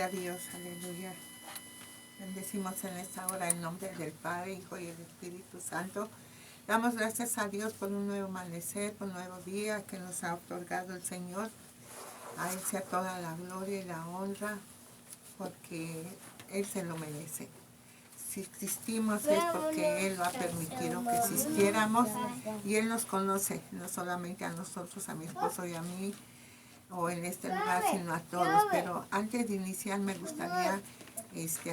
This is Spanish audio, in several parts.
Gloria a Dios, aleluya. Bendecimos en esta hora el nombre del Padre, Hijo y el Espíritu Santo. Damos gracias a Dios por un nuevo amanecer, por un nuevo día que nos ha otorgado el Señor. A Él sea toda la gloria y la honra, porque Él se lo merece. Si existimos es porque Él lo ha permitido que existiéramos y Él nos conoce, no solamente a nosotros, a mi esposo y a mí, o en este lugar, sino a todos. Pero antes de iniciar me gustaría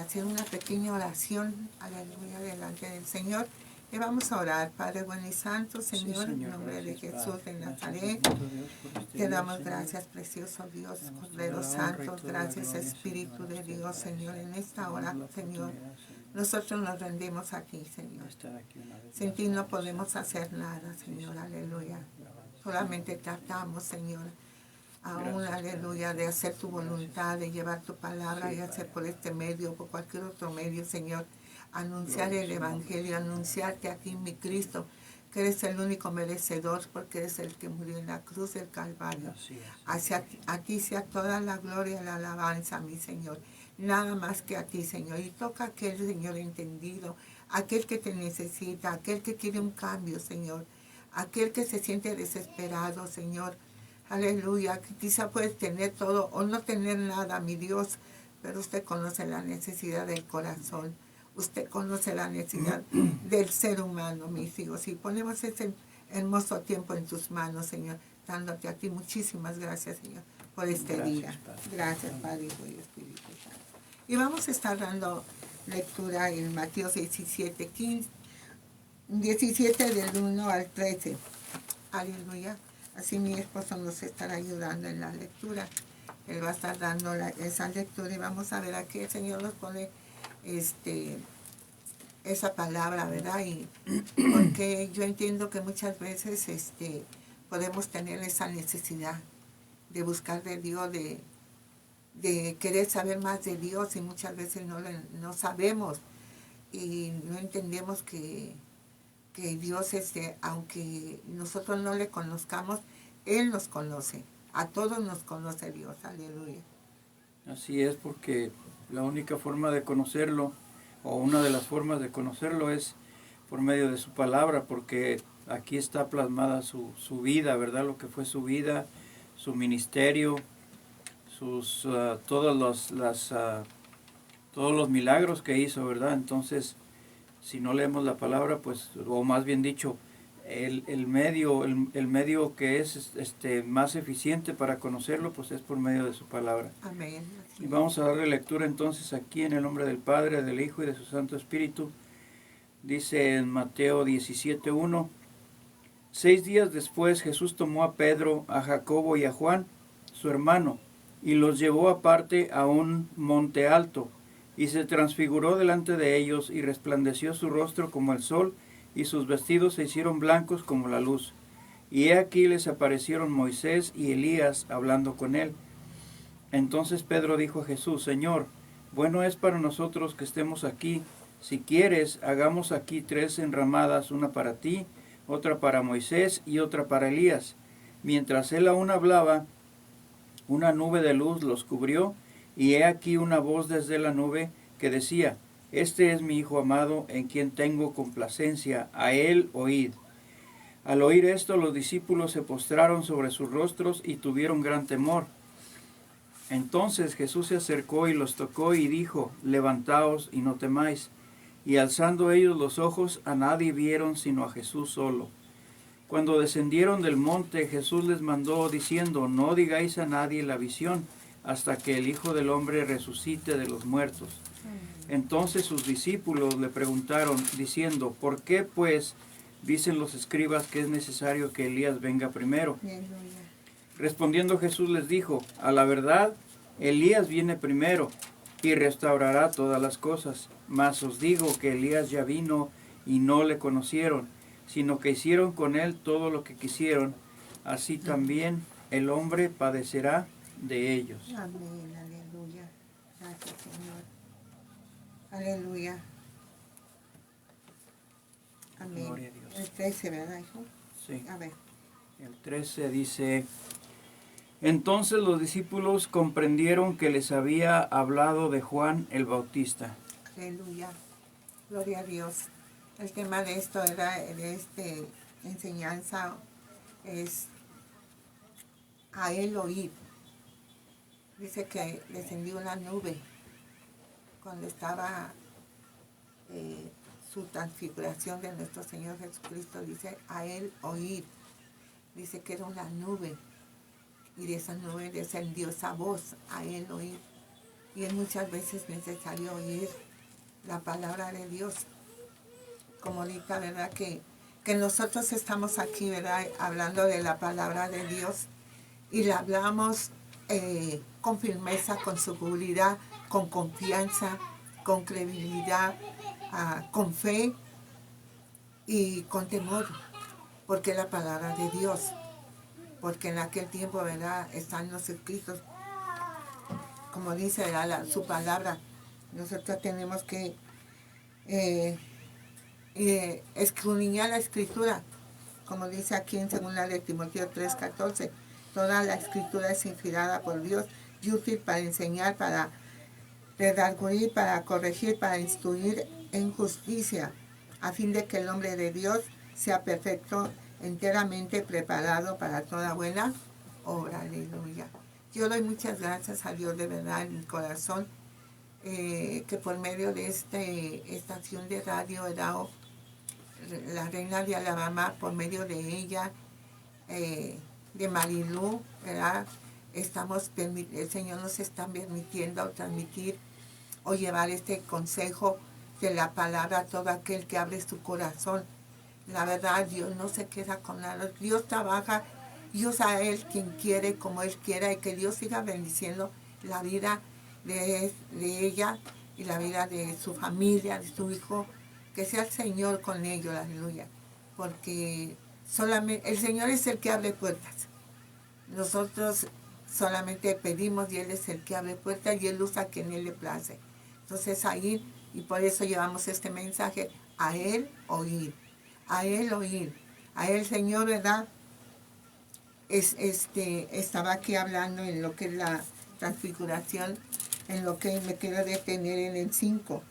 hacer una pequeña oración, aleluya, delante del Señor. Y vamos a orar. Padre bueno y santo, Señor, sí, Señor, en nombre de gracias, Jesús de Padre. Nazaret, Gracias, Dios, por este te día, damos Señor. gracias, precioso Dios, Damos Cordero toda la honra y Santo, toda la gracias gloria, Espíritu Señor, a de usted, Dios, Padre Señor, en Santo. esta Damos hora, la Señor. oportunidad, Señor, Nosotros nos rendimos a ti, de Señor. estar aquí una vez Sin más, ti no Padre podemos Santo. hacer nada, Sí, Señor, Señor. aleluya. Alabanza, Solamente Señor. tratamos, Señor, aún, Gracias, aleluya, Padre de hacer Santo. tu Gracias, voluntad, de Señor. llevar tu palabra, Sí, ya sea Padre por este amado. medio o por cualquier otro medio, Señor. Anunciar Gloria a el su nombre, Evangelio, Señor. anunciarte a ti, mi Cristo, que eres el único merecedor, porque eres el que murió en la cruz del Calvario. Así es, Hacia Señor. a ti sea toda la gloria y la alabanza, mi Señor. Nada más que a ti, Señor. Y toca a aquel, Señor, entendido, aquel que te necesita, aquel que quiere un cambio, Señor. Aquel que se siente desesperado, Señor. Aleluya, que quizá puedes tener todo o no tener nada, mi Dios, pero usted conoce la necesidad del corazón. Usted conoce la necesidad del ser humano, mis hijos. Y ponemos ese hermoso tiempo en tus manos, Señor, dándote a ti muchísimas gracias, Señor, por este Gracias, día. Padre. Gracias, Padre, Hijo y Espíritu Santo. Y vamos a estar dando lectura en Mateo 17 del 1 al 13. Aleluya. Así mi esposo nos estará ayudando en la lectura. Él va a estar dando esa lectura y vamos a ver a qué el Señor nos pone esa palabra, ¿verdad? Y porque yo entiendo que muchas veces podemos tener esa necesidad de buscar de Dios, de querer saber más de Dios y muchas veces no sabemos y no entendemos que Dios, aunque nosotros no le conozcamos, Él nos conoce. A todos nos conoce Dios. Aleluya. Así es, porque la única forma de conocerlo, o una de las formas de conocerlo, es por medio de su palabra, porque aquí está plasmada su vida, ¿verdad? Lo que fue su vida, su ministerio, todos los milagros que hizo, ¿verdad? Entonces, si no leemos la palabra, pues, o más bien dicho, el medio que es más eficiente para conocerlo, pues es por medio de su palabra. Amén. Y vamos a darle lectura entonces aquí en el nombre del Padre, del Hijo y de su Santo Espíritu. Dice en Mateo 17:1: 6 días después Jesús tomó a Pedro, a Jacobo y a Juan, su hermano, y los llevó aparte a un monte alto, y se transfiguró delante de ellos, y resplandeció su rostro como el sol, y sus vestidos se hicieron blancos como la luz. Y he aquí les aparecieron Moisés y Elías hablando con él. Entonces Pedro dijo a Jesús: Señor, bueno es para nosotros que estemos aquí. Si quieres, hagamos aquí 3 enramadas, una para ti, otra para Moisés y otra para Elías. Mientras él aún hablaba, una nube de luz los cubrió, y he aquí una voz desde la nube que decía: Este es mi Hijo amado, en quien tengo complacencia, a él oíd. Al oír esto, los discípulos se postraron sobre sus rostros y tuvieron gran temor. Entonces Jesús se acercó y los tocó y dijo: Levantaos y no temáis. Y alzando ellos los ojos, a nadie vieron sino a Jesús solo. Cuando descendieron del monte, Jesús les mandó diciendo: No digáis a nadie la visión, hasta que el Hijo del Hombre resucite de los muertos. Entonces sus discípulos le preguntaron, diciendo: ¿Por qué pues dicen los escribas que es necesario que Elías venga primero? Respondiendo Jesús les dijo: A la verdad, Elías viene primero y restaurará todas las cosas. Mas os digo que Elías ya vino y no le conocieron, sino que hicieron con él todo lo que quisieron. Así también el hombre padecerá de ellos. Amén, aleluya. Gracias, Señor. Aleluya. Amén. Gloria a Dios. El 13, ¿verdad, hijo? Sí. A ver. El 13 dice: Entonces los discípulos comprendieron que les había hablado de Juan el Bautista. Aleluya. Gloria a Dios. El tema de esto de esta enseñanza es a él oír. Dice que descendió una nube cuando estaba su transfiguración de nuestro Señor Jesucristo. Dice a él oír. Dice que era una nube. Y de esa nube descendió esa voz, a él oír. Y es muchas veces necesario oír la palabra de Dios. Como ahorita, ¿verdad? Que nosotros estamos aquí, ¿verdad? Hablando de la palabra de Dios. Y la hablamos con firmeza, con seguridad, con confianza, con credibilidad, con fe y con temor. Porque es la palabra de Dios. Porque en aquel tiempo, ¿verdad? Están los escritos, como dice, ¿verdad? Su palabra. Nosotros tenemos que escudriñar la escritura, como dice aquí en 2 de Timoteo 3:14. Toda la escritura es inspirada por Dios y útil para enseñar, para redarguir, para corregir, para instruir en justicia, a fin de que el hombre de Dios sea perfecto, enteramente preparado para toda buena obra. Aleluya. Yo doy muchas gracias a Dios de verdad en mi corazón, que por medio de esta estación de radio he dado la Reina de Alabama, por medio de ella, de Marilú, ¿verdad? El Señor nos está permitiendo transmitir o llevar este consejo de la palabra a todo aquel que abre su corazón. La verdad, Dios no se queda con nada. Dios trabaja y usa a Él quien quiere, como Él quiera, y que Dios siga bendiciendo la vida de ella y la vida de su familia, de su hijo. Que sea el Señor con ellos, aleluya. Porque solamente el Señor es el que abre puertas. Nosotros solamente pedimos y Él es el que abre puertas y Él usa a quien Él le place. Entonces ahí, y por eso llevamos este mensaje, a Él oír. A Él oír. A Él, Señor, ¿verdad? Estaba aquí hablando en lo que es la transfiguración, en lo que me quiero detener en el 5.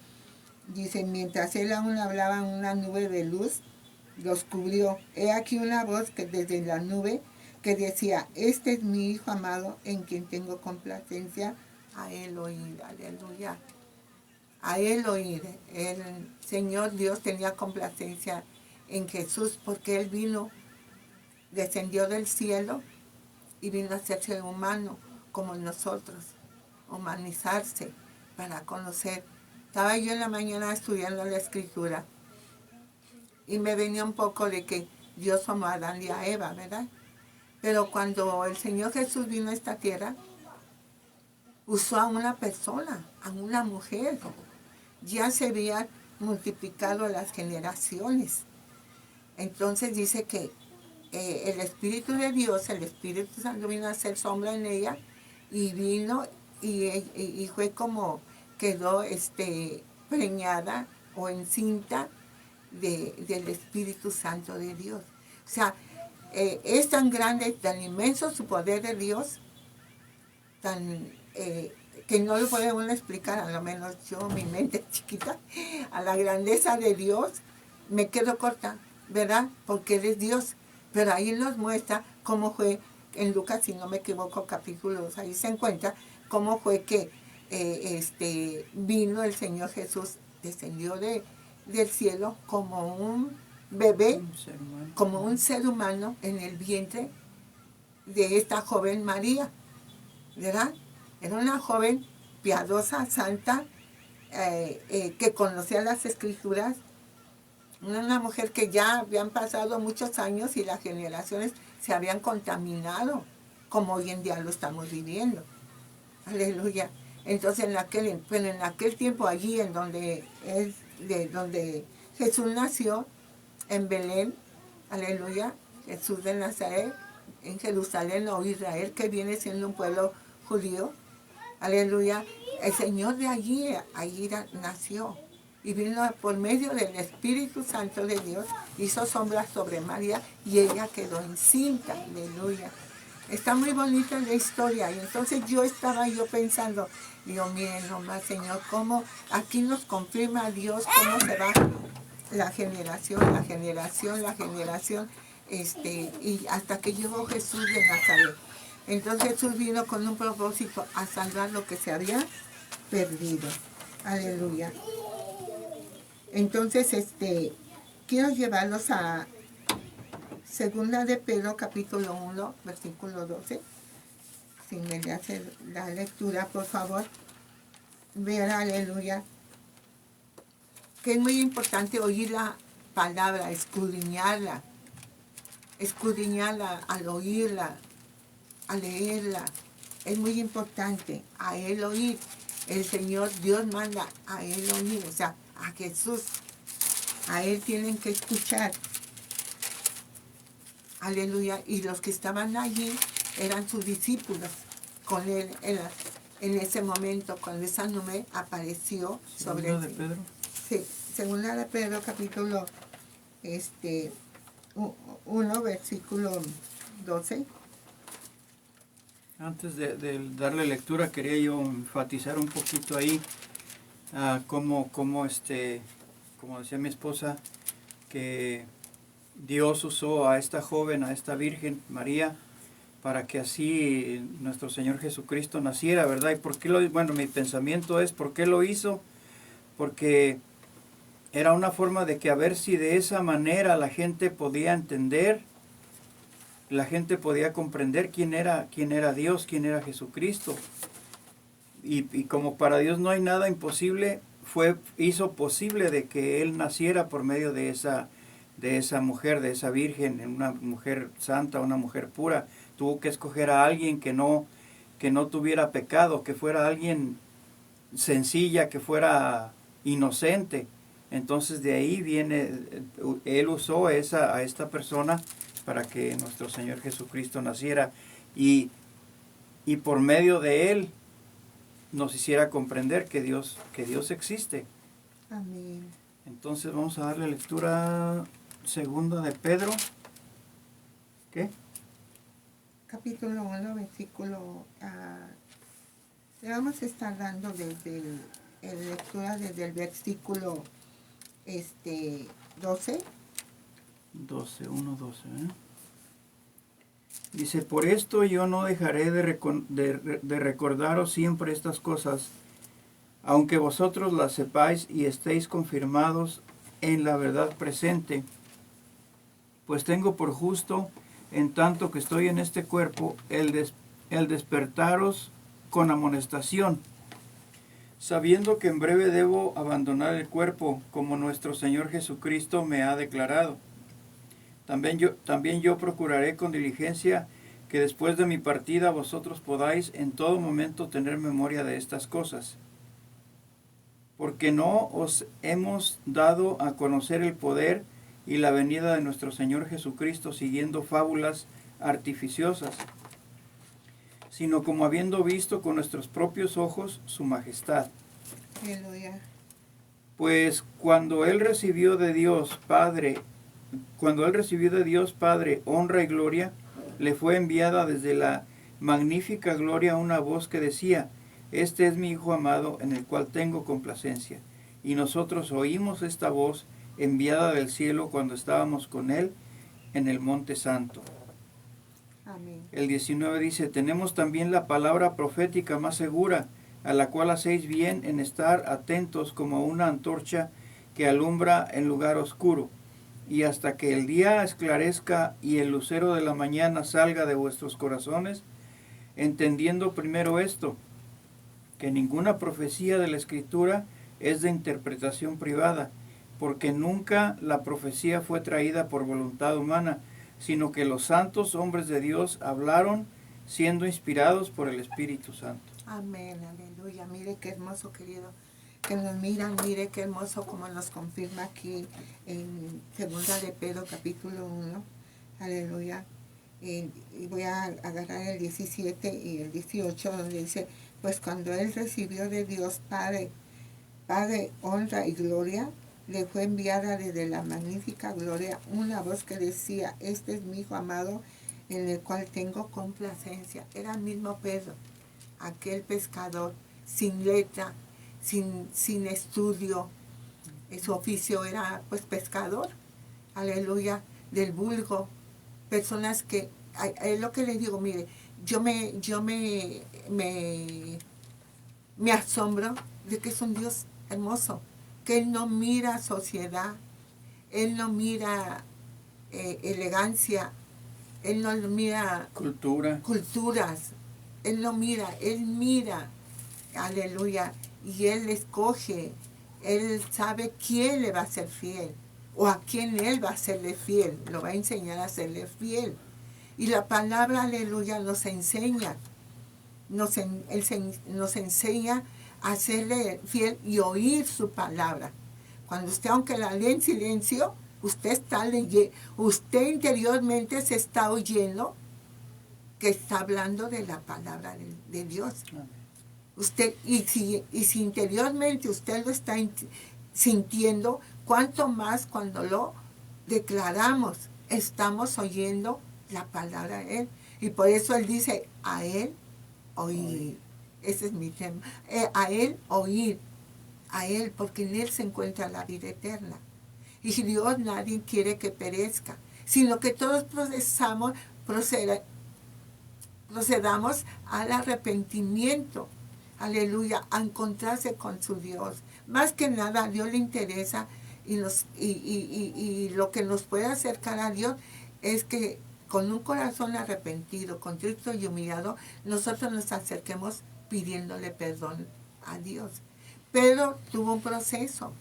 Dice, mientras él aún hablaba, una nube de luz los cubrió. He aquí una voz que desde la nube que decía, este es mi Hijo amado, en quien tengo complacencia. A Él oír, aleluya. A Él oír. El Señor Dios tenía complacencia en Jesús porque Él vino, descendió del cielo y vino a hacerse humano como nosotros, humanizarse para conocer. Estaba yo en la mañana estudiando la Escritura y me venía un poco de que Dios formó a Adán y a Eva, ¿verdad? Pero cuando el Señor Jesús vino a esta tierra, usó a una persona, a una mujer. Ya se habían multiplicado las generaciones. Entonces dice que el Espíritu de Dios, el Espíritu Santo vino a hacer sombra en ella y vino y fue como quedó preñada o encinta del Espíritu Santo de Dios. O sea, es tan grande, tan inmenso su poder de Dios, que no lo puede uno explicar, a lo menos yo, mi mente chiquita, a la grandeza de Dios, me quedo corta, ¿verdad? Porque Él es Dios. Pero ahí nos muestra cómo fue, en Lucas, si no me equivoco, capítulo 2, ahí se encuentra cómo fue que vino el Señor Jesús, descendió del cielo como un bebé, como un ser humano en el vientre de esta joven María, ¿verdad? Era una joven piadosa, santa, que conocía las Escrituras, una mujer que ya habían pasado muchos años y las generaciones se habían contaminado, como hoy en día lo estamos viviendo. Aleluya. Entonces en aquel tiempo allí en donde Jesús nació, en Belén, aleluya, Jesús de Nazaret, en Jerusalén o Israel, que viene siendo un pueblo judío, aleluya, el Señor de allí nació y vino por medio del Espíritu Santo de Dios, hizo sombra sobre María y ella quedó encinta, aleluya. Está muy bonita la historia. Y entonces yo estaba pensando, digo, miren nomás, Señor, cómo aquí nos confirma Dios cómo se va la generación, y hasta que llegó Jesús de Nazaret. Entonces Jesús vino con un propósito a salvar lo que se había perdido. Aleluya. Entonces, quiero llevarlos a Segunda de Pedro, capítulo 1, versículo 12. Si me le hace la lectura, por favor. Vean, aleluya. Que es muy importante oír la palabra, escudriñarla al oírla, a leerla. Es muy importante a Él oír. El Señor, Dios manda a Él oír, o sea, a Jesús. A Él tienen que escuchar. Aleluya. Y los que estaban allí eran sus discípulos. Con Él, en ese momento, cuando esa nube apareció sobre ¿Segunda de Pedro? Sí, Segunda de Pedro, capítulo 1, versículo 12. Antes de darle lectura, quería yo enfatizar un poquito ahí como decía mi esposa, que Dios usó a esta joven, a esta Virgen María, para que así nuestro Señor Jesucristo naciera, ¿verdad? ¿Y por qué bueno, mi pensamiento es, ¿por qué lo hizo? Porque era una forma de que a ver si de esa manera la gente podía entender, la gente podía comprender quién era Dios, quién era Jesucristo. Y como para Dios no hay nada imposible, hizo posible de que Él naciera por medio de esa mujer, de esa virgen, una mujer santa, una mujer pura. Tuvo que escoger a alguien que no tuviera pecado, que fuera alguien sencilla, que fuera inocente. Entonces de ahí viene, Él usó a esta persona para que nuestro Señor Jesucristo naciera y por medio de Él nos hiciera comprender que Dios existe. Amén. Entonces vamos a darle lectura segunda de Pedro. ¿Qué? Capítulo 1, versículo... le vamos a estar dando desde lectura desde el versículo 12. 1:12. Dice, por esto yo no dejaré de recordaros siempre estas cosas, aunque vosotros las sepáis y estéis confirmados en la verdad presente, pues tengo por justo, en tanto que estoy en este cuerpo, el despertaros con amonestación, sabiendo que en breve debo abandonar el cuerpo, como nuestro Señor Jesucristo me ha declarado. También yo procuraré con diligencia que después de mi partida vosotros podáis en todo momento tener memoria de estas cosas. Porque no os hemos dado a conocer el poder y la venida de nuestro Señor Jesucristo siguiendo fábulas artificiosas, sino como habiendo visto con nuestros propios ojos su majestad. Aleluya. Pues cuando Él recibió de Dios Padre honra y gloria, le fue enviada desde la magnífica gloria una voz que decía, este es mi Hijo amado en el cual tengo complacencia. Y nosotros oímos esta voz enviada del cielo cuando estábamos con Él en el Monte Santo. Amén. El 19 dice, tenemos también la palabra profética más segura, a la cual hacéis bien en estar atentos como una antorcha que alumbra en lugar oscuro, y hasta que el día esclarezca y el lucero de la mañana salga de vuestros corazones, entendiendo primero esto, que ninguna profecía de la Escritura es de interpretación privada, porque nunca la profecía fue traída por voluntad humana, sino que los santos hombres de Dios hablaron siendo inspirados por el Espíritu Santo. Amén, aleluya. Mire qué hermoso, querido, que nos miran, mire qué hermoso como nos confirma aquí en Segunda de Pedro, capítulo 1. Aleluya. Y voy a agarrar el 17 y el 18, donde dice, pues cuando Él recibió de Dios Padre, honra y gloria, le fue enviada desde la magnífica gloria una voz que decía, este es mi Hijo amado, en el cual tengo complacencia. Era el mismo Pedro, aquel pescador, sin letra, sin estudio. Su oficio era pues pescador, aleluya, del vulgo. Personas que, es lo que les digo, mire, yo me asombro de que es un Dios hermoso, que Él no mira sociedad, Él no mira elegancia, Él no mira culturas, Él no mira, Él mira, aleluya, y Él escoge, Él sabe quién le va a ser fiel, o a quién Él va a serle fiel, lo va a enseñar a serle fiel. Y la palabra, aleluya, nos enseña, nos enseña a serle fiel y oír su palabra. Cuando usted, aunque la lee en silencio, usted está leyendo, usted interiormente se está oyendo que está hablando de la palabra de Dios. Usted, y si interiormente usted lo está sintiendo, cuánto más cuando lo declaramos, estamos oyendo la palabra de Él. Y por eso Él dice, a Él oír. Ese es mi tema. A Él oír. A Él, porque en Él se encuentra la vida eterna. Y Dios nadie quiere que perezca, sino que todos procedamos al arrepentimiento. Aleluya, a encontrarse con su Dios. Más que nada a Dios le interesa y lo que nos puede acercar a Dios es que con un corazón arrepentido, contrito y humillado, nosotros nos acerquemos pidiéndole perdón a Dios. Pero tuvo un proceso.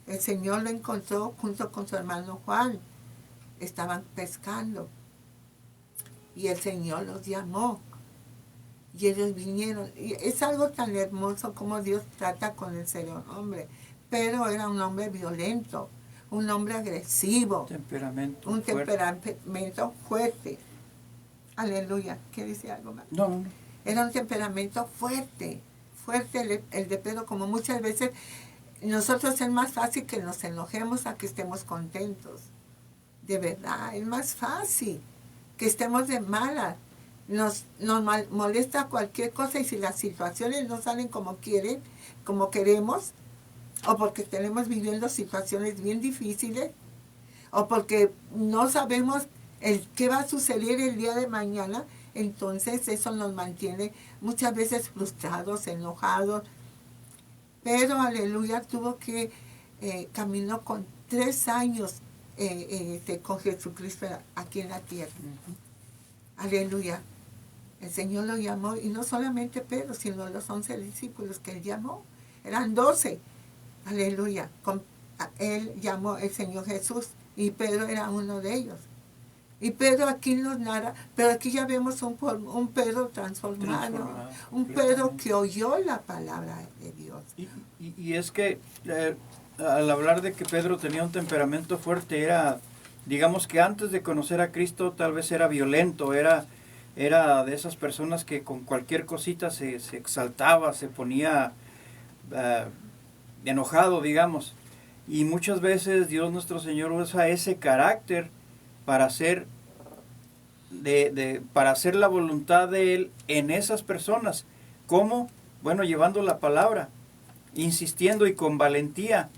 El Señor lo encontró junto con su hermano Juan. Estaban pescando. Y el Señor los llamó. Y ellos vinieron. Y es algo tan hermoso como Dios trata con el ser hombre. Pero era un hombre violento, un hombre agresivo. Un temperamento fuerte. Aleluya. ¿Qué dice algo más? No. Era un temperamento fuerte. Fuerte el de Pedro, como muchas veces nosotros es más fácil que nos enojemos a que estemos contentos. De verdad, es más fácil que estemos de malas. Nos molesta cualquier cosa y si las situaciones no salen como queremos, o porque tenemos viviendo situaciones bien difíciles, o porque no sabemos qué va a suceder el día de mañana, entonces eso nos mantiene muchas veces frustrados, enojados. Pero, aleluya, caminó con 3 años con Jesucristo aquí en la tierra. Aleluya. El Señor lo llamó, y no solamente Pedro, sino los 11 discípulos que Él llamó. Eran 12. Aleluya. Él llamó el Señor Jesús, y Pedro era uno de ellos. Y Pedro aquí nos narra, pero aquí ya vemos un Pedro transformado, un Pedro que oyó la palabra de Dios. Y es que al hablar de que Pedro tenía un temperamento fuerte, digamos que antes de conocer a Cristo tal vez era violento, era de esas personas que con cualquier cosita se exaltaba, se ponía enojado, digamos. Y muchas veces Dios nuestro Señor usa ese carácter para hacer la voluntad de Él en esas personas. ¿Cómo? Bueno, llevando la palabra, insistiendo y con valentía,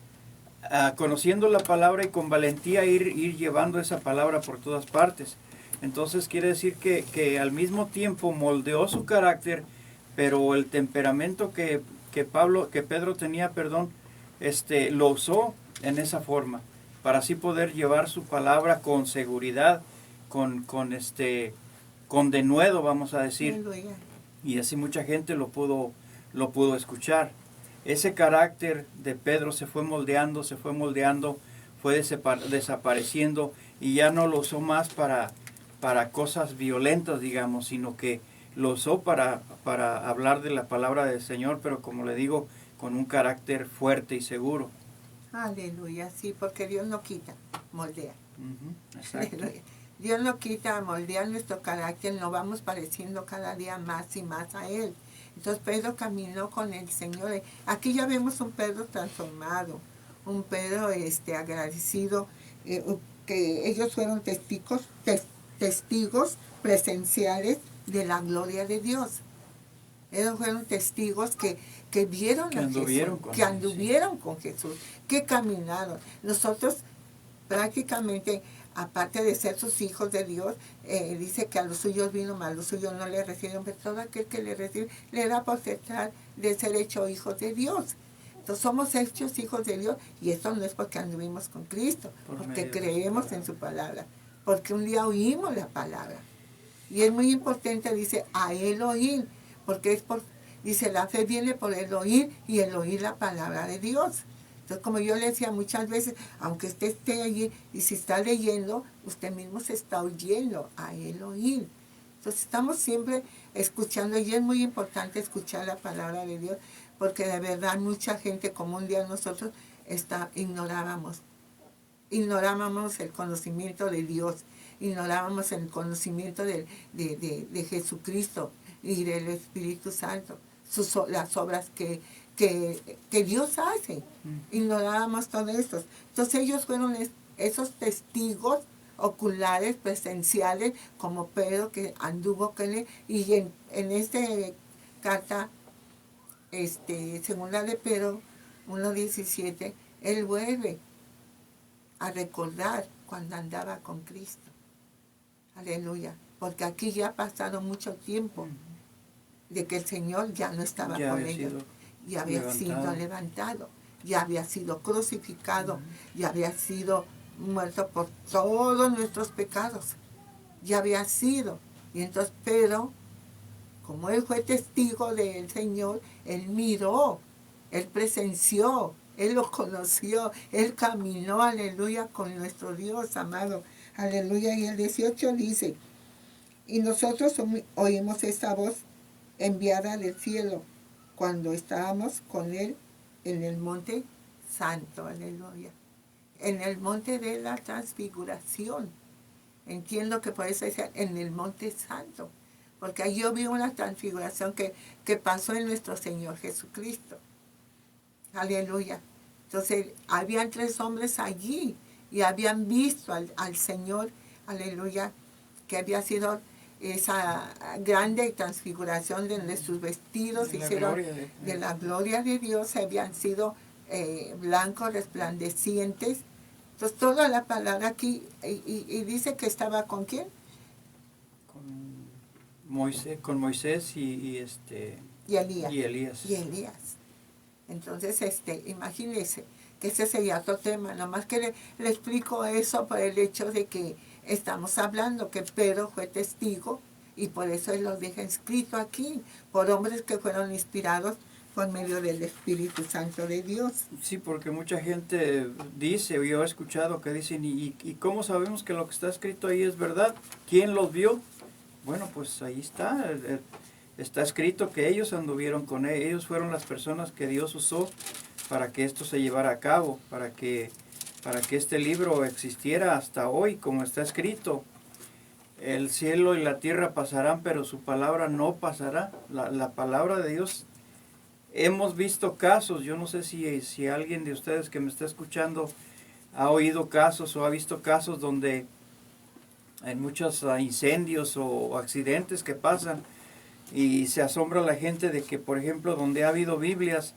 conociendo la palabra y con valentía ir llevando esa palabra por todas partes. Entonces quiere decir que al mismo tiempo moldeó su carácter, pero el temperamento que Pedro tenía, lo usó en esa forma, para así poder llevar su palabra con seguridad, con denuedo, vamos a decir. Y así mucha gente lo pudo escuchar. Ese carácter de Pedro se fue moldeando, fue desapareciendo, y ya no lo usó más para cosas violentas, digamos, sino que lo usó para hablar de la palabra del Señor, pero como le digo, con un carácter fuerte y seguro. Aleluya, sí, porque Dios no quita, moldea. Exacto. Dios no quita, moldea nuestro carácter, nos vamos pareciendo cada día más y más a Él. Entonces Pedro caminó con el Señor. Aquí ya vemos un Pedro transformado, un Pedro agradecido, que ellos fueron testigos testigos presenciales de la gloria de Dios. Ellos fueron testigos que vieron Que a anduvieron Jesús, con que él, anduvieron con Jesús, que caminaron. Nosotros prácticamente, aparte de ser sus hijos de Dios, dice que a los suyos vino, mas a los suyos no le recibieron, pero todo aquel que le recibe le da potestad de ser hecho hijos de Dios. Entonces somos hechos hijos de Dios, y esto no es porque anduvimos con Cristo, porque creemos en su palabra, porque un día oímos la palabra. Y es muy importante, dice, a él oír, porque dice, la fe viene por el oír, y el oír la palabra de Dios. Entonces, como yo le decía muchas veces, aunque usted esté allí, y si está leyendo, usted mismo se está oyendo, a él oír. Entonces, estamos siempre escuchando, y es muy importante escuchar la palabra de Dios, porque de verdad mucha gente, como un día nosotros, ignorábamos el conocimiento de Dios, ignorábamos el conocimiento de Jesucristo y del Espíritu Santo, las obras que Dios hace. Ignorábamos todo esto. Entonces ellos fueron esos testigos oculares, presenciales, como Pedro, que anduvo con él, y en esta carta, segunda de Pedro 1:17, él vuelve a recordar cuando andaba con Cristo. Aleluya. Porque aquí ya ha pasado mucho tiempo de que el Señor ya no estaba con ellos. Ya había sido levantado, ya había sido crucificado, ya había sido muerto por todos nuestros pecados. Ya había sido. Y entonces Pedro, como él fue testigo del Señor, él miró, él presenció, él lo conoció, él caminó, aleluya, con nuestro Dios amado, aleluya. Y el 18 dice, y nosotros oímos esta voz enviada del cielo cuando estábamos con él en el monte santo, aleluya, en el monte de la transfiguración. Entiendo que por eso decía en el monte santo, porque ahí yo vi una transfiguración que pasó en nuestro Señor Jesucristo. Aleluya. Entonces, habían 3 hombres allí y habían visto al Señor, aleluya, que había sido esa grande transfiguración de sus vestidos, hicieron de la gloria de Dios, habían sido blancos, resplandecientes. Entonces, toda la palabra aquí, y dice que estaba ¿con quién? Con Moisés y Elías. Y Elías. Y Elías. Entonces, imagínense que ese sería otro tema. Nomás que le explico eso por el hecho de que estamos hablando que Pedro fue testigo, y por eso él lo deja escrito aquí, por hombres que fueron inspirados por medio del Espíritu Santo de Dios. Sí, porque mucha gente dice, o yo he escuchado que dicen, ¿y cómo sabemos que lo que está escrito ahí es verdad? ¿Quién los vio? Bueno, pues ahí está. Está escrito que ellos anduvieron con él, ellos fueron las personas que Dios usó para que esto se llevara a cabo, para que este libro existiera hasta hoy, como está escrito. El cielo y la tierra pasarán, pero su palabra no pasará. La palabra de Dios. Hemos visto casos, yo no sé si alguien de ustedes que me está escuchando ha oído casos o ha visto casos donde hay muchos incendios o accidentes que pasan, y se asombra la gente de que, por ejemplo, donde ha habido Biblias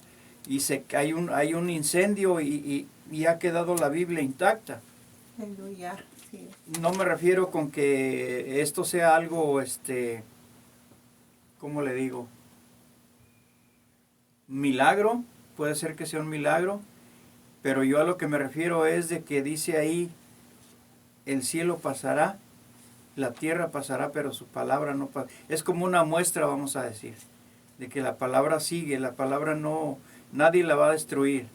y hay un incendio y ha quedado la Biblia intacta. Aleluya. Sí. No me refiero con que esto sea algo, ¿cómo le digo? Milagro, puede ser que sea un milagro, pero yo a lo que me refiero es de que dice ahí, el cielo pasará, la tierra pasará, pero su palabra no pasará. Es como una muestra, vamos a decir, de que la palabra sigue, la palabra no, nadie la va a destruir.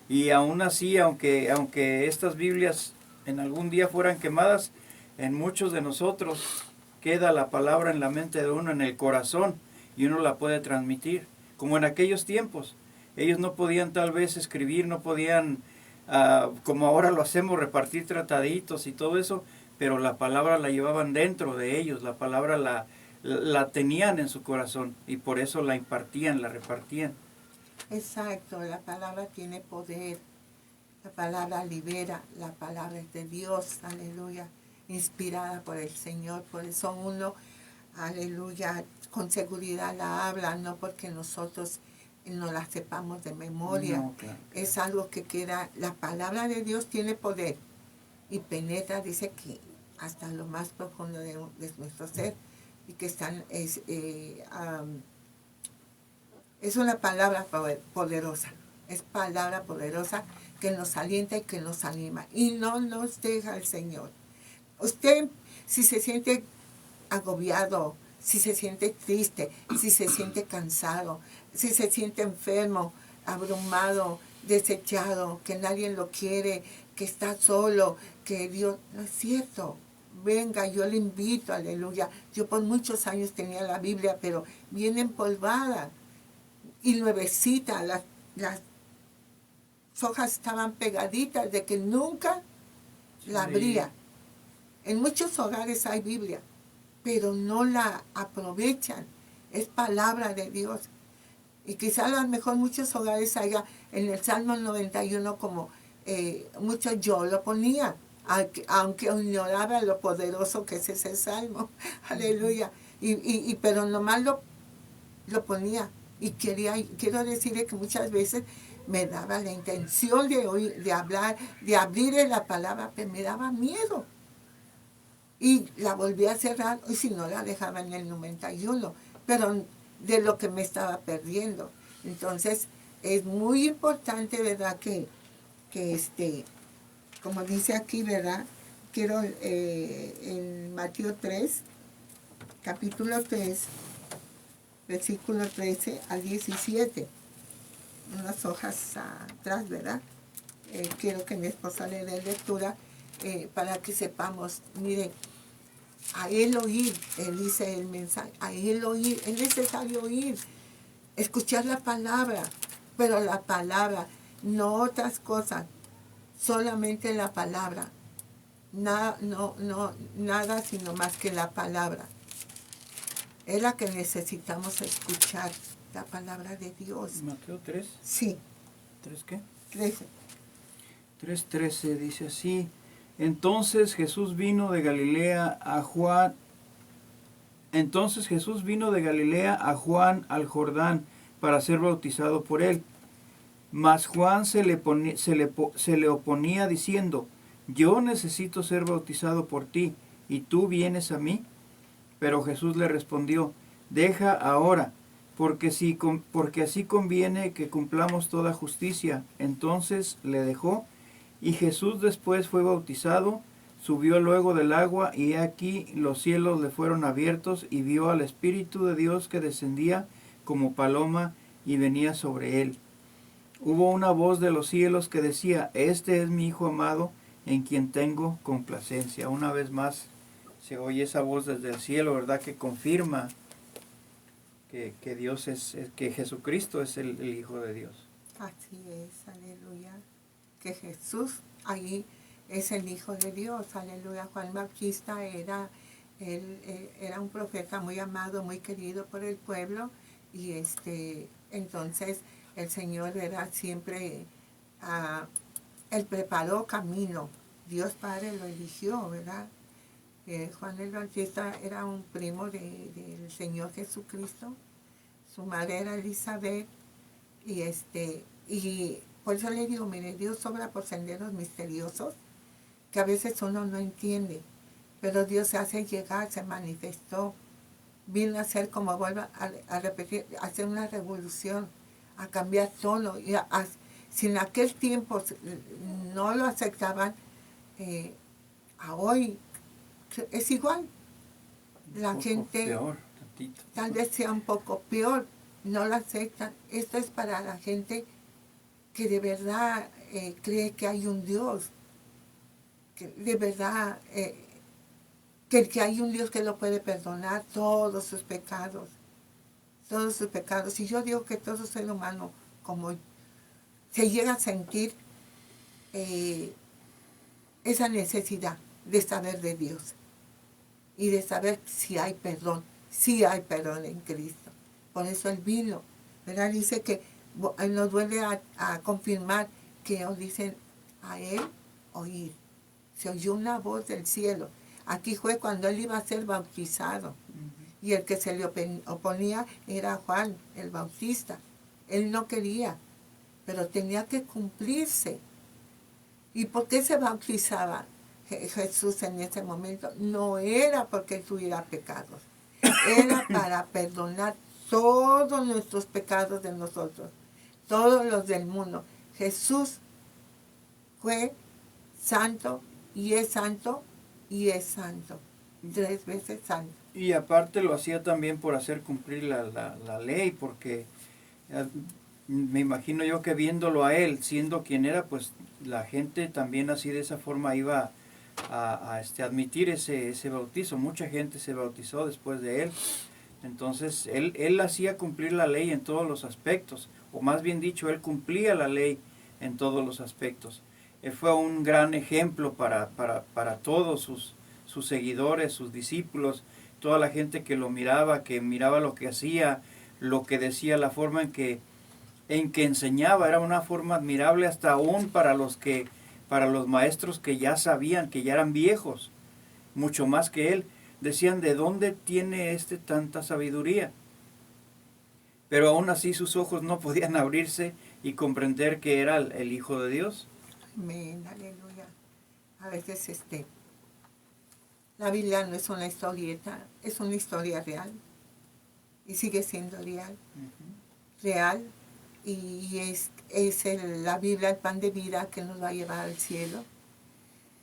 Y aún así, aunque estas Biblias en algún día fueran quemadas, en muchos de nosotros queda la palabra en la mente de uno, en el corazón, y uno la puede transmitir. Como en aquellos tiempos, ellos no podían tal vez escribir, no podían, como ahora lo hacemos, repartir trataditos y todo eso, pero la palabra la llevaban dentro de ellos, la palabra la tenían en su corazón, y por eso la impartían, la repartían. Exacto, la palabra tiene poder, la palabra libera, la palabra es de Dios, aleluya. inspirada por el Señor. Por eso uno, aleluya, con seguridad la habla, no porque nosotros no la sepamos de memoria. No, claro. Es algo que queda, la palabra de Dios tiene poder y penetra, dice que hasta lo más profundo de nuestro ser, y que es una palabra poderosa, es palabra poderosa que nos alienta y que nos anima, y no nos deja el Señor. Usted, si se siente agobiado, si se siente triste, si se siente cansado, si se siente enfermo, abrumado, desechado, que nadie lo quiere, que está solo, que Dios, no es cierto. Venga, yo le invito, aleluya. Yo por muchos años tenía la Biblia, pero bien empolvada y nuevecita. Las hojas estaban pegaditas de que nunca la abría. En muchos hogares hay Biblia, pero no la aprovechan. Es palabra de Dios. Y quizá a lo mejor muchos hogares haya en el Salmo 91 como muchos yo lo ponía, aunque ignoraba lo poderoso que es ese Salmo. Aleluya. Pero nomás lo ponía. Y quiero decirle que muchas veces me daba la intención de oír, de hablar, de abrir la palabra, pero me daba miedo. Y la volví a cerrar, y si no la dejaba en el 91, pero de lo que me estaba perdiendo. Entonces, es muy importante, ¿verdad? Que como dice aquí, ¿verdad? Quiero en Mateo 3, capítulo 3, versículo 13 al 17, unas hojas atrás, ¿verdad? Quiero que mi esposa le dé lectura para que sepamos, mire, a él oír, él dice el mensaje, a él oír, es necesario oír, escuchar la palabra, pero la palabra, no otras cosas, solamente la palabra, nada sino más que la palabra. Es la que necesitamos escuchar, la palabra de Dios. Mateo 3. Sí. ¿3 qué? 13. 3:13 dice así: Entonces Jesús vino de Galilea a Juan al Jordán para ser bautizado por él. Mas Juan se le oponía diciendo: Yo necesito ser bautizado por ti, ¿y tú vienes a mí? Pero Jesús le respondió: Deja ahora, porque así conviene que cumplamos toda justicia. Entonces le dejó, y Jesús después fue bautizado, subió luego del agua, y he aquí los cielos le fueron abiertos, y vio al Espíritu de Dios que descendía como paloma y venía sobre él. Hubo una voz de los cielos que decía: Este es mi Hijo amado, en quien tengo complacencia. Una vez más se oye esa voz desde el cielo, ¿verdad? Que confirma que Dios que Jesucristo es el Hijo de Dios. Así es, aleluya. Que Jesús ahí es el Hijo de Dios, aleluya. Juan Bautista era un profeta muy amado, muy querido por el pueblo, y entonces el Señor era siempre, él preparó camino, Dios Padre lo eligió, ¿verdad? Juan el Bautista era un primo del Señor Jesucristo, su madre era Elizabeth, y por eso le digo, mire, Dios obra por senderos misteriosos que a veces uno no entiende, pero Dios se hace llegar, se manifestó, vino a hacer, como vuelvo a repetir, a hacer una revolución, a cambiar todo. Si en aquel tiempo no lo aceptaban, a hoy es igual. La gente peor, tantito. Tal vez sea un poco peor, no lo aceptan. Esto es para la gente que de verdad cree que hay un Dios, que de verdad que hay un Dios que lo puede perdonar todos sus pecados. Todos sus pecados. Y yo digo que todo ser humano, como se llega a sentir esa necesidad de saber de Dios y de saber si hay perdón en Cristo. Por eso Él vino, ¿verdad? Dice que nos vuelve a confirmar que ellos dicen a Él oír. Se oyó una voz del cielo. Aquí fue cuando él iba a ser bautizado. Y el que se le oponía era Juan, el Bautista. Él no quería, pero tenía que cumplirse. ¿Y por qué se bautizaba Jesús en ese momento? No era porque él tuviera pecados. Era para perdonar todos nuestros pecados de nosotros, todos los del mundo. Jesús fue santo y es santo y es santo. 3 veces santo. Y aparte lo hacía también por hacer cumplir la ley, porque me imagino yo que viéndolo a él, siendo quien era, pues la gente también así de esa forma iba a admitir ese bautizo. Mucha gente se bautizó después de él. Entonces él hacía cumplir la ley en todos los aspectos, o más bien dicho, él cumplía la ley en todos los aspectos. Él fue un gran ejemplo para todos sus seguidores, sus discípulos, toda la gente que lo miraba, que miraba lo que hacía, lo que decía, la forma en que enseñaba. Era una forma admirable hasta aún para los maestros que ya sabían, que ya eran viejos, mucho más que él. Decían, ¿de dónde tiene tanta sabiduría? Pero aún así sus ojos no podían abrirse y comprender que era el Hijo de Dios. Amén, aleluya. A veces la Biblia no es una historieta, es una historia real. Y sigue siendo real. Real. Y es la Biblia el pan de vida que nos va a llevar al cielo.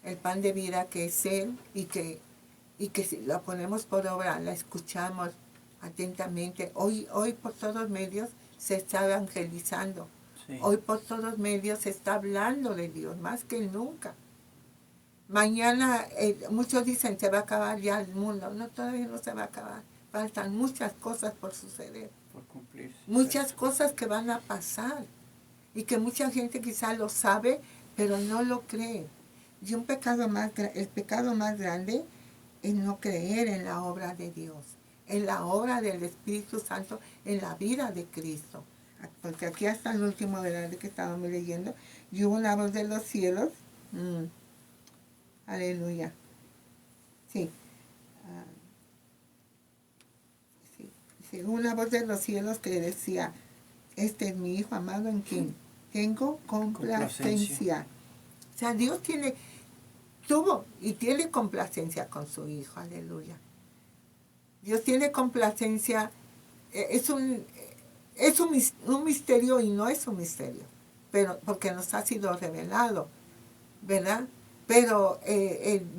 El pan de vida que es Él y que si la ponemos por obra, la escuchamos atentamente. Hoy por todos medios se está evangelizando. Sí. Hoy por todos medios se está hablando de Dios, más que nunca. Mañana, muchos dicen, se va a acabar ya el mundo. No, todavía no se va a acabar. Faltan muchas cosas por suceder. Por cumplirse. Muchas cosas que van a pasar. Y que mucha gente quizá lo sabe, pero no lo cree. Y el pecado más grande es no creer en la obra de Dios, en la obra del Espíritu Santo, en la vida de Cristo. Porque aquí hasta el último verano que estábamos leyendo, y hubo una voz de los cielos. Aleluya. Sí. Sí. Una voz de los cielos que decía, este es mi Hijo amado en quien tengo complacencia. O sea, Dios tuvo y tiene complacencia con su Hijo, aleluya. Dios tiene complacencia, es un misterio y no es un misterio, pero porque nos ha sido revelado, ¿verdad? Pero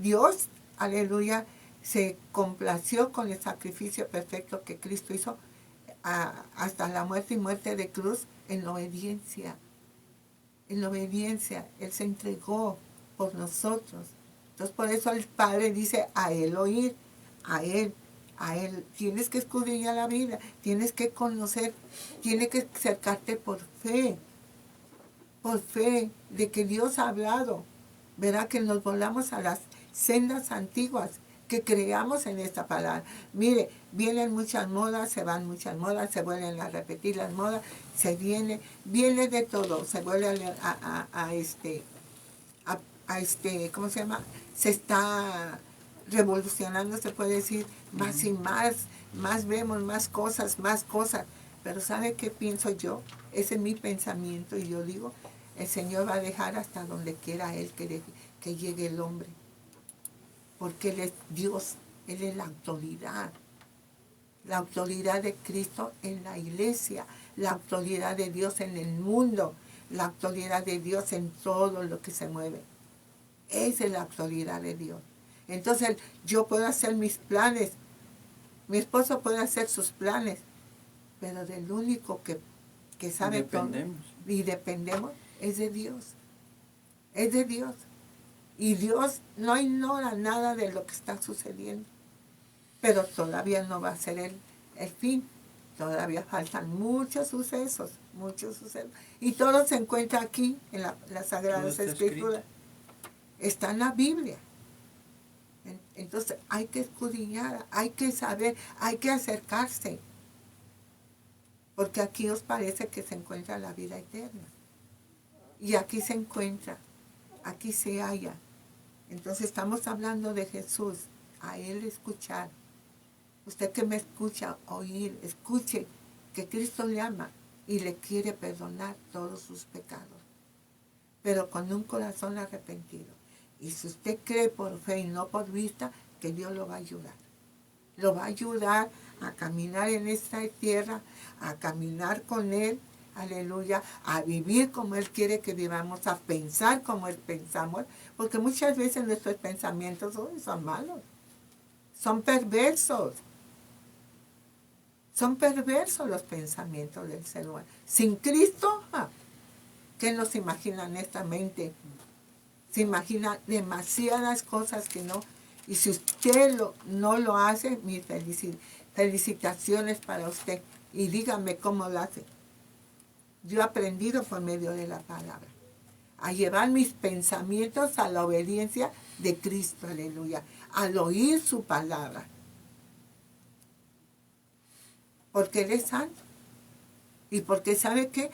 Dios, aleluya, se complació con el sacrificio perfecto que Cristo hizo hasta la muerte y muerte de cruz en obediencia. En obediencia, Él se entregó por nosotros. Entonces por eso el Padre dice a Él oír, a Él. Tienes que escudriñar la Biblia, tienes que conocer, tienes que acercarte por fe de que Dios ha hablado, ¿verdad? Que nos volvamos a las sendas antiguas, que creamos en esta palabra. Mire, vienen muchas modas, se van muchas modas, se vuelven a repetir las modas, viene de todo, se vuelve ¿cómo se llama? Se está revolucionando, se puede decir, más y más vemos, más cosas, pero ¿sabe qué pienso yo? Ese es mi pensamiento y yo digo, el Señor va a dejar hasta donde quiera Él que llegue el hombre, porque Él es Dios, Él es la autoridad de Cristo en la iglesia, la autoridad de Dios en el mundo, la autoridad de Dios en todo lo que se mueve. Esa es la autoridad de Dios. Entonces yo puedo hacer mis planes, mi esposo puede hacer sus planes, pero del único que sabe todo y dependemos es de Dios. Es de Dios. Y Dios no ignora nada de lo que está sucediendo. Pero todavía no va a ser el fin. Todavía faltan muchos sucesos. Y todo se encuentra aquí en las Sagradas Escrituras. Está en la Biblia. Entonces hay que escudriñar, hay que saber, hay que acercarse. Porque aquí os parece que se encuentra la vida eterna. Y aquí se encuentra, aquí se halla. Entonces estamos hablando de Jesús. a Él escuchar. Usted que me escucha, oír, escuche que Cristo le ama y le quiere perdonar todos sus pecados, pero con un corazón arrepentido. Y si usted cree por fe y no por vista, que Dios lo va a ayudar. Lo va a ayudar a caminar en esta tierra, a caminar con Él, aleluya, a vivir como Él quiere que vivamos, a pensar como Él pensamos, porque muchas veces nuestros pensamientos son malos, son perversos. Son perversos los pensamientos del ser humano. Sin Cristo, ¿qué nos imagina esta mente? Se imagina demasiadas cosas que no. Y si usted no lo hace, mis felicitaciones para usted. Y dígame cómo lo hace. Yo he aprendido por medio de la palabra a llevar mis pensamientos a la obediencia de Cristo, aleluya, al oír su palabra. Porque Él es santo. Y porque ¿sabe qué?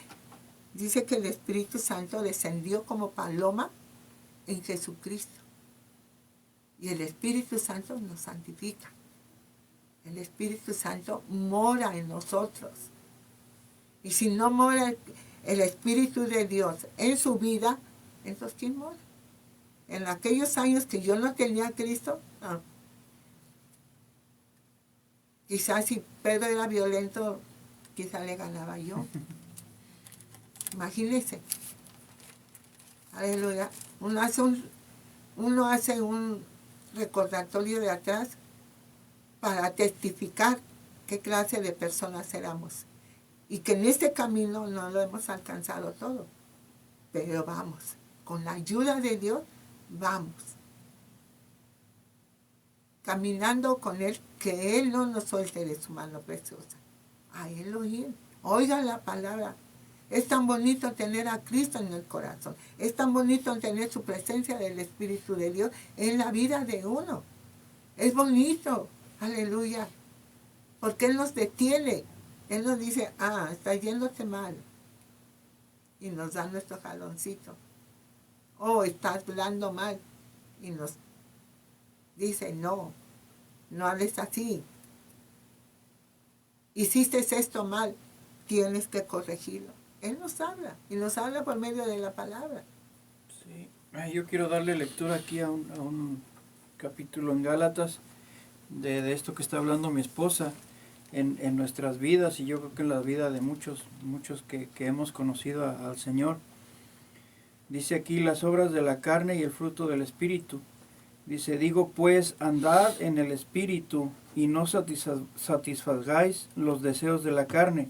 Dice que el Espíritu Santo descendió como paloma en Jesucristo. Y el Espíritu Santo nos santifica. El Espíritu Santo mora en nosotros. Y si no mora el Espíritu de Dios en su vida, entonces ¿quién mora? En aquellos años que yo no tenía a Cristo, no. Quizás si Pedro era violento, quizás le ganaba yo. Imagínense. Aleluya. Uno hace un recordatorio de atrás para testificar qué clase de personas éramos. Y que en este camino no lo hemos alcanzado todo. Pero vamos, con la ayuda de Dios, vamos. Caminando con Él, que Él no nos suelte de su mano preciosa. A Él oír. Oiga la palabra. Es tan bonito tener a Cristo en el corazón. Es tan bonito tener su presencia del Espíritu de Dios en la vida de uno. Es bonito. Aleluya. Porque Él nos detiene. Él nos dice, está yéndote mal. Y nos da nuestro jaloncito. Estás hablando mal. Y nos dice, no hables así. Hiciste esto mal, tienes que corregirlo. Él nos habla, y nos habla por medio de la palabra. Sí. Yo quiero darle lectura aquí a un capítulo en Gálatas de esto que está hablando mi esposa en nuestras vidas, y yo creo que en la vida de muchos que hemos conocido al Señor. Dice aquí las obras de la carne y el fruto del Espíritu. Dice, digo pues, andad en el Espíritu y no satisfagáis los deseos de la carne,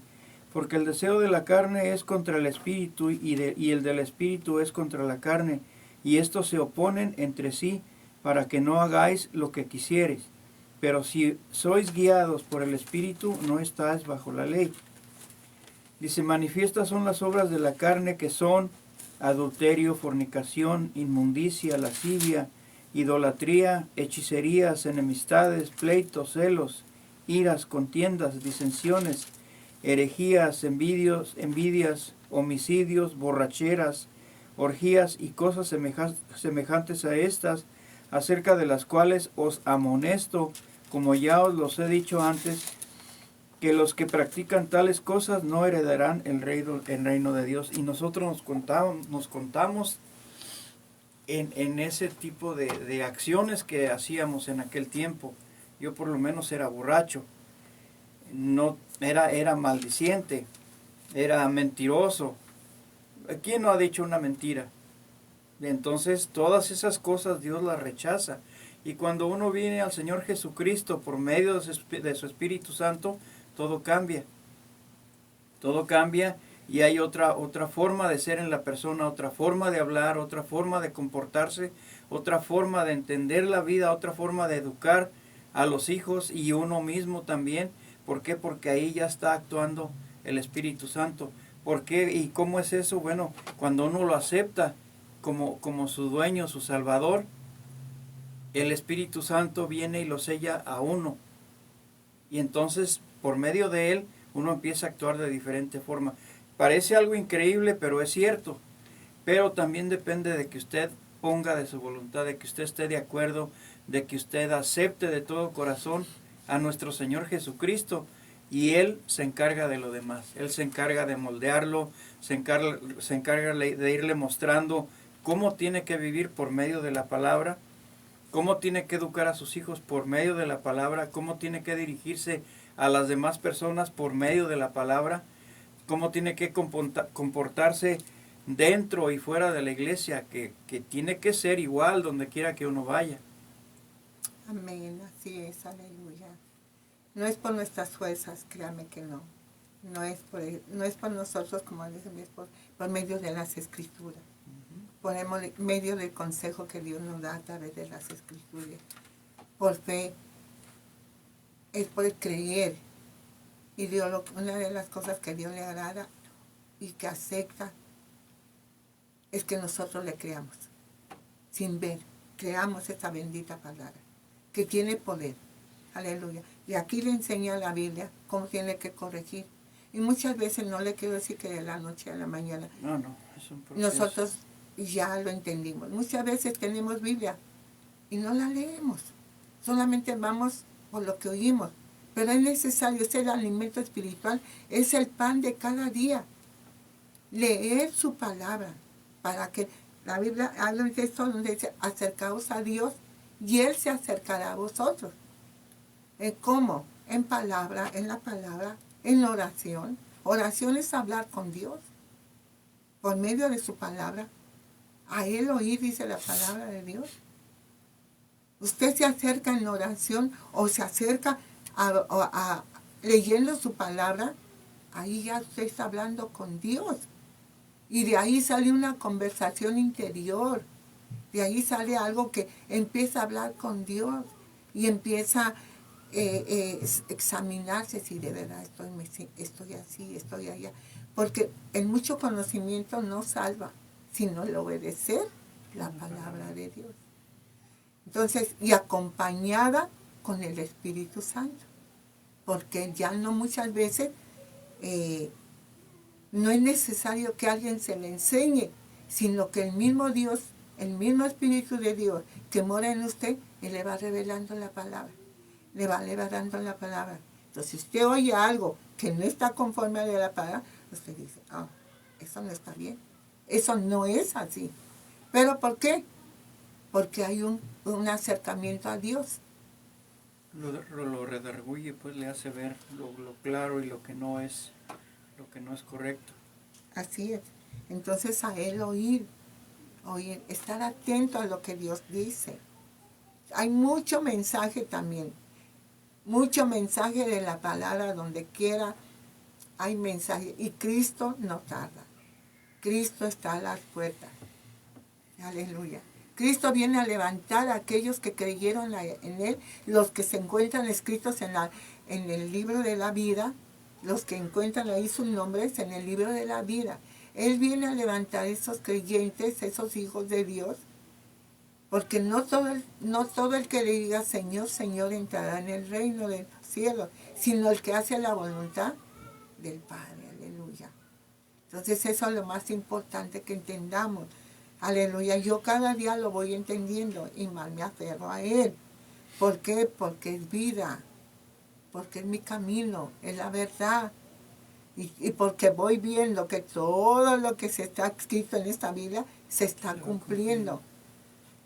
porque el deseo de la carne es contra el Espíritu y el del Espíritu es contra la carne, y estos se oponen entre sí para que no hagáis lo que quisiereis. Pero si sois guiados por el Espíritu, no estáis bajo la ley. Dice, manifiestas son las obras de la carne, que son adulterio, fornicación, inmundicia, lascivia, idolatría, hechicerías, enemistades, pleitos, celos, iras, contiendas, disensiones, herejías, envidias, homicidios, borracheras, orgías y cosas semejantes a estas, acerca de las cuales os amonesto, como ya os los he dicho antes, que los que practican tales cosas no heredarán el reino de Dios. Y nosotros nos contamos en ese tipo de acciones que hacíamos en aquel tiempo. Yo por lo menos era borracho, no era maldiciente, era mentiroso. ¿Quién no ha dicho una mentira? Entonces todas esas cosas Dios las rechaza. Y cuando uno viene al Señor Jesucristo por medio de su Espíritu Santo, todo cambia. Todo cambia y hay otra forma de ser en la persona, otra forma de hablar, otra forma de comportarse, otra forma de entender la vida, otra forma de educar a los hijos y uno mismo también. ¿Por qué? Porque ahí ya está actuando el Espíritu Santo. ¿Por qué? ¿Y cómo es eso? Bueno, cuando uno lo acepta como su dueño, su Salvador, el Espíritu Santo viene y lo sella a uno. Y entonces, por medio de él, uno empieza a actuar de diferente forma. Parece algo increíble, pero es cierto. Pero también depende de que usted disponga de su voluntad, de que usted esté de acuerdo, de que usted acepte de todo corazón a nuestro Señor Jesucristo, y Él se encarga de lo demás. Él se encarga de moldearlo, se encarga de irle mostrando cómo tiene que vivir por medio de la palabra, cómo tiene que educar a sus hijos por medio de la palabra, cómo tiene que dirigirse a las demás personas por medio de la palabra, cómo tiene que comportarse dentro y fuera de la iglesia, que tiene que ser igual donde quiera que uno vaya. Amén, así es, aleluya. No es por nuestras fuerzas, créame que no. No es por nosotros, como dice mi esposo, por medio de las escrituras. Por medio del consejo que Dios nos da a través de las escrituras. Por fe, es por creer. Y Dios, una de las cosas que Dios le agrada y que acepta es que nosotros le creamos, sin ver. Creamos esta bendita palabra, que tiene poder. Aleluya. Y aquí le enseña la Biblia cómo tiene que corregir. Y muchas veces no le quiero decir que de la noche a la mañana. No, es un proceso. Nosotros ya lo entendimos. Muchas veces tenemos Biblia y no la leemos. Solamente vamos por lo que oímos. Pero es necesario, es el alimento espiritual, es el pan de cada día. Leer su palabra para que la Biblia habla de esto donde dice, acercaos a Dios y Él se acercará a vosotros. ¿Cómo? En palabra, en la palabra, en oración. Oración es hablar con Dios por medio de su palabra. A Él oír, dice la palabra de Dios. Usted se acerca en oración o se acerca leyendo su palabra, ahí ya usted está hablando con Dios. Y de ahí sale una conversación interior. De ahí sale algo que empieza a hablar con Dios y empieza a examinarse si de verdad estoy así, estoy allá. Porque el mucho conocimiento no salva, sino el obedecer la palabra de Dios. Entonces, y acompañada con el Espíritu Santo. Porque ya no muchas veces no es necesario que alguien se le enseñe, sino que el mismo Dios, el mismo Espíritu de Dios que mora en usted, Él le va revelando la palabra. Le va dando la palabra. Entonces, si usted oye algo que no está conforme a la palabra, usted dice, eso no está bien. Eso no es así. ¿Pero por qué? Porque hay un acercamiento a Dios. Lo redarguye, pues le hace ver lo claro y lo que no es correcto. Así es. Entonces a Él oír, estar atento a lo que Dios dice. Hay mucho mensaje también. Mucho mensaje de la palabra, donde quiera hay mensaje. Y Cristo no tarda. Cristo está a las puertas. Aleluya. Cristo viene a levantar a aquellos que creyeron en Él, los que se encuentran escritos en el libro de la vida, los que encuentran ahí sus nombres en el libro de la vida. Él viene a levantar esos creyentes, esos hijos de Dios, porque no todo el que le diga Señor, Señor entrará en el reino del cielo, sino el que hace la voluntad del Padre. Aleluya. Entonces eso es lo más importante que entendamos. Aleluya. Yo cada día lo voy entendiendo y más me aferro a Él. ¿Por qué? Porque es vida. Porque es mi camino, es la verdad. Y porque voy viendo que todo lo que se está escrito en esta Biblia se está cumpliendo.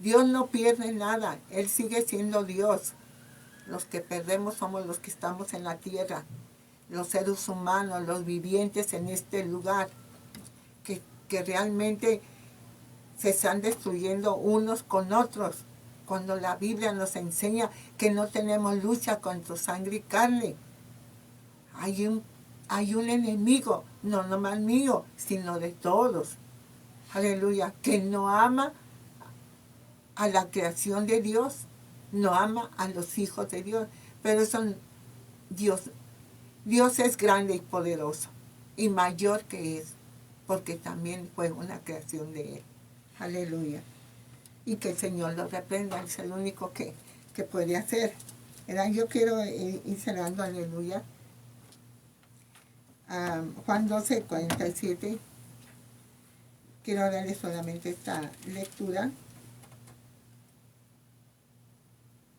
Dios no pierde nada, Él sigue siendo Dios. Los que perdemos somos los que estamos en la tierra, los seres humanos, los vivientes en este lugar, que realmente se están destruyendo unos con otros, cuando la Biblia nos enseña que no tenemos lucha contra sangre y carne. Hay un enemigo, no nomás mío, sino de todos. Aleluya, que no ama a la creación de Dios, no ama a los hijos de Dios, pero son Dios es grande y poderoso y mayor que es, porque también fue una creación de Él. Aleluya. Y que el Señor lo reprenda, es el único que puede hacer. ¿Verdad? Yo quiero ir cerrando, aleluya. Juan 12:47. Quiero darle solamente esta lectura.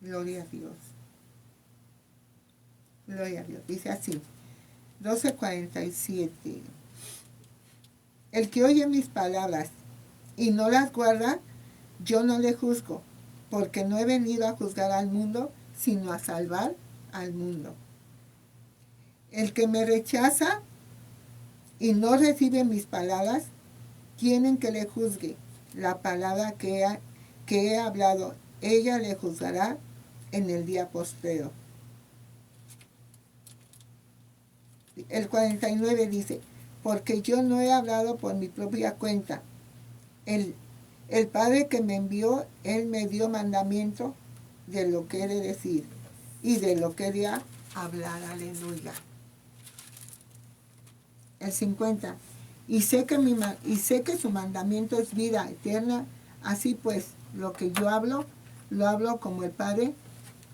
Gloria a Dios. Gloria a Dios. Dice así, 12:47. El que oye mis palabras y no las guarda, yo no le juzgo, porque no he venido a juzgar al mundo, sino a salvar al mundo. El que me rechaza y no recibe mis palabras, tienen que le juzgue. La palabra que he hablado, ella le juzgará en el día postrero. El 49 dice, porque yo no he hablado por mi propia cuenta. El Padre que me envió, Él me dio mandamiento de lo que he de decir y de lo que he de hablar. Aleluya. El 50. Y sé que su mandamiento es vida eterna. Así pues, lo que yo hablo, lo hablo como el Padre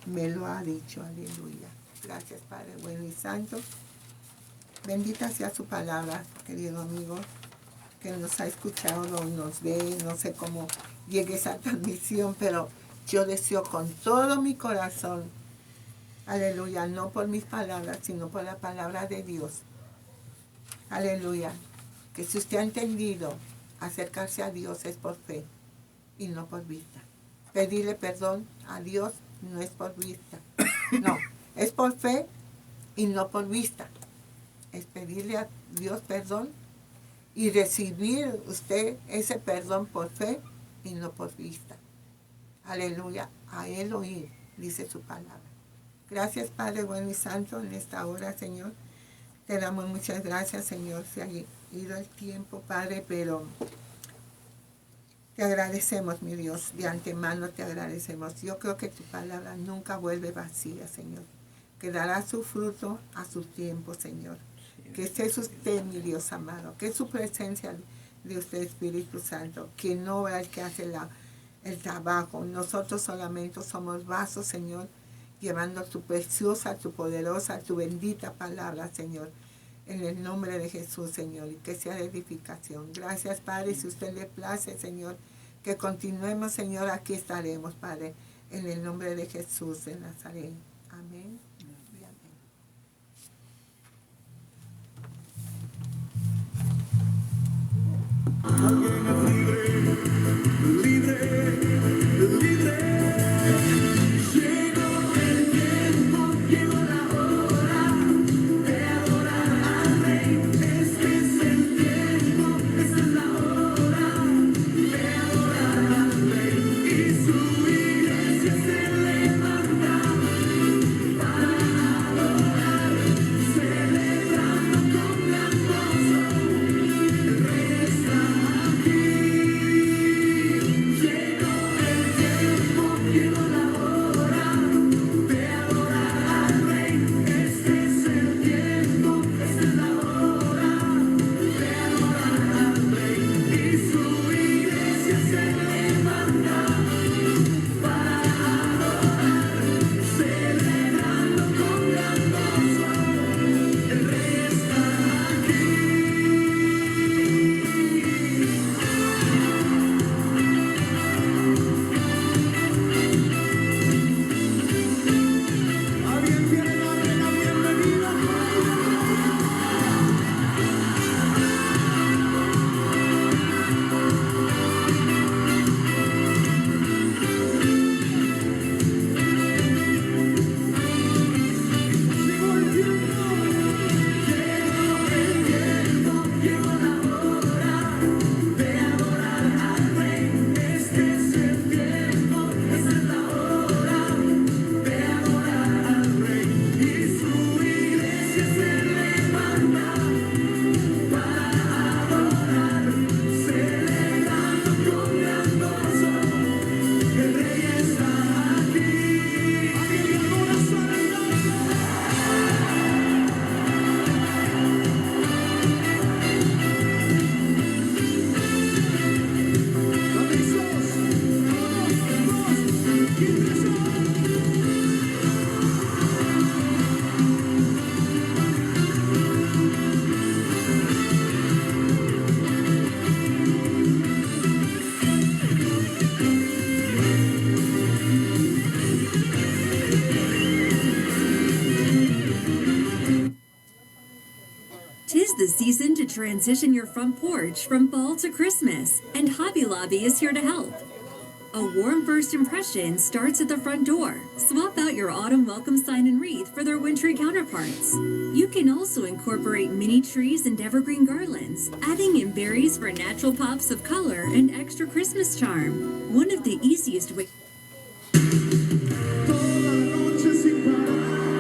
me lo ha dicho. Aleluya. Gracias, Padre bueno y santo. Bendita sea su palabra, querido amigo, que nos ha escuchado, nos ve, no sé cómo llegue esa transmisión, pero yo deseo con todo mi corazón, aleluya, no por mis palabras, sino por la palabra de Dios. Aleluya, que si usted ha entendido, acercarse a Dios es por fe y no por vista. Pedirle perdón a Dios no es por vista, no, es por fe y no por vista. Es pedirle a Dios perdón y recibir usted ese perdón por fe y no por vista. Aleluya, a Él oír, dice su palabra. Gracias, Padre bueno y santo, en esta hora, Señor. Te damos muchas gracias, Señor. Se ha ido el tiempo, Padre, pero te agradecemos, mi Dios. De antemano te agradecemos. Yo creo que tu palabra nunca vuelve vacía, Señor. Que dará su fruto a su tiempo, Señor. Que esté usted, mi Dios amado, que su presencia de usted, Espíritu Santo, que no es el que hace el trabajo. Nosotros solamente somos vasos, Señor, llevando tu preciosa, tu poderosa, tu bendita palabra, Señor, en el nombre de Jesús, Señor, y que sea de edificación. Gracias, Padre, si usted le place, Señor, que continuemos, Señor, aquí estaremos, Padre, en el nombre de Jesús de Nazaret. Amén. Alguien es libre, libre, libre. Llegó el tiempo, llegó la hora de adorar al Rey. Este es el tiempo, esta es la hora de adorar al Rey. Y su iglesia se levanta para adorar, celebrando con gran gozo. El Rey está aquí. the season to transition your front porch from fall to Christmas, and Hobby Lobby is here to help. A warm first impression starts at the front door. Swap out your autumn welcome sign and wreath for their wintry counterparts. You can also incorporate mini trees and evergreen garlands, adding in berries for natural pops of color and extra Christmas charm. One of the easiest ways